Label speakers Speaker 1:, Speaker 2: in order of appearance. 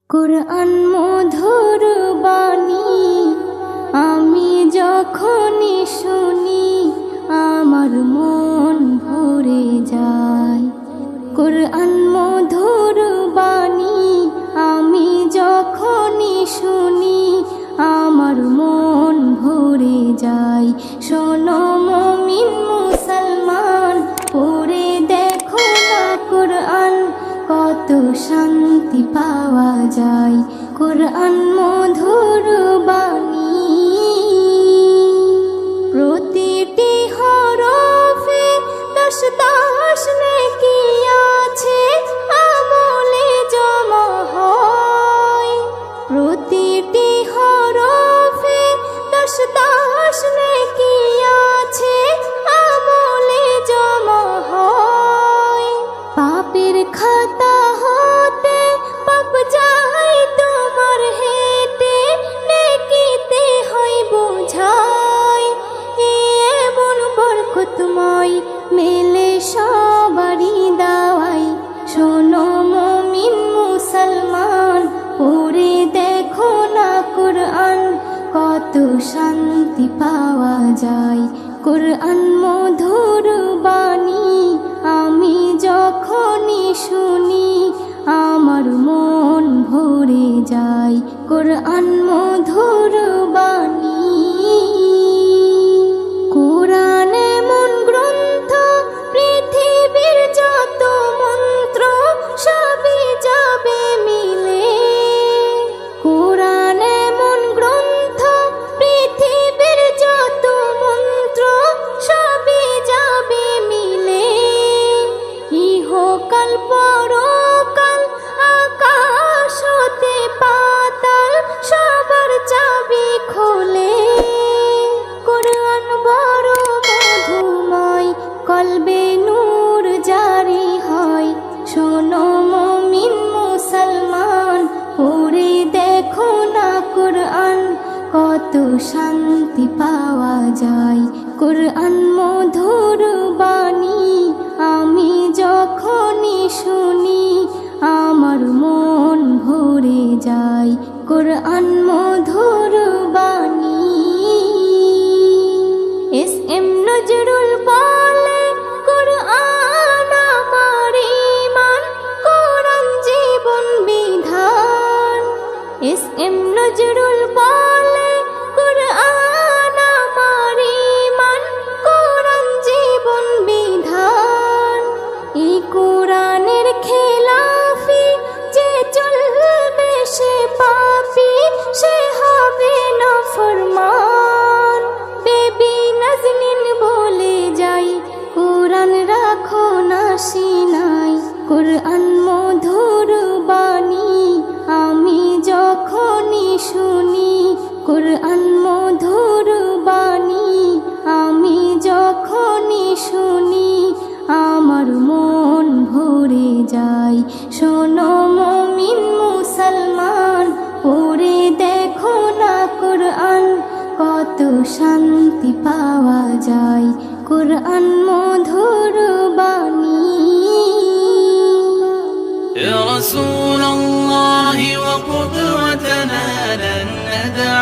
Speaker 1: কুরআন মধুর বাণী আমি যখনই শুনি আমার মন ভরে যায়। কুরআন মধুর বাণী আমি যখনই শুনি আমার মন ভরে যায়। শোনো মুমিন মুসলমান, পড়ে দেখো না কুরআন, কত শান্তি পাওয়া যায়। কুরআন মধুর বাণী প্রতিটি হরফে 10 নেকি আছে, আমলে জমা হয়। প্রতিটি হরফে 10 নেকি আছে, আমলে জমা হয়। পাপের খাতা হতে পাপ যায় তোমার হেঁটে, নেকিতে হয় বোঝাই। এমন বরকতময় মেলে সবারই দাওয়াই। শোনো মুমিন মুসলমান, পড়ে দেখো না কুরআন, কত শান্তি পাওয়া যায়। কুরআন মধুর বাণী আমি যখনই শুনি আমার মন ভরে যায়। কুরআন মধুর বাণী কুরআন এমন গ্রন্থ, পৃথিবীর যত মন্ত্র সবই যাবে মিলে। কুরআন এমন গ্রন্থ, পৃথিবীর যত মন্ত্র সবই যাবে মিলে। ইহকাল পরকাল আকাশ হতে পাতাল সবার চাবি খোলে। কুরআন বড় মধুময়, কলবে নূর জারি হয়। শোনো মুমিন মুসলমান, পড়ে দেখো না কুরআন, কত শান্তি পাওয়া যায়। কুরআন মধুর বাণী আমি যখনই শুনি আমার মন ভরে যায়। কুরআন মধুর বাণী এস এম নজরুল বলে, কুরআন আমার ঈমান, কুরআন জীবন বিধান। এস এম নজরুল বলে, কুরআন আমার ঈমান, কুরআন জীবন বিধান। এই কুরআনের খেলাফি যে চলবে সে পাপী, সে হবে নাফরমান। বেবি নাজনীন বলে যাই, কুরআন রাখো না সিনায়। কুরআন মধুর বাণী আমি যখনই শুনি, কুরআন মধুর বাণী আমি যখনই শুনি আমার মন ভরে যায়। শোনো মুমিন মুসলমান, পড়ে দেখো না কুরআন, কত শান্তি পাওয়া যায়। কুরআন মধুর বাণী।
Speaker 2: يا رسول الله وقدوتنا لن ندع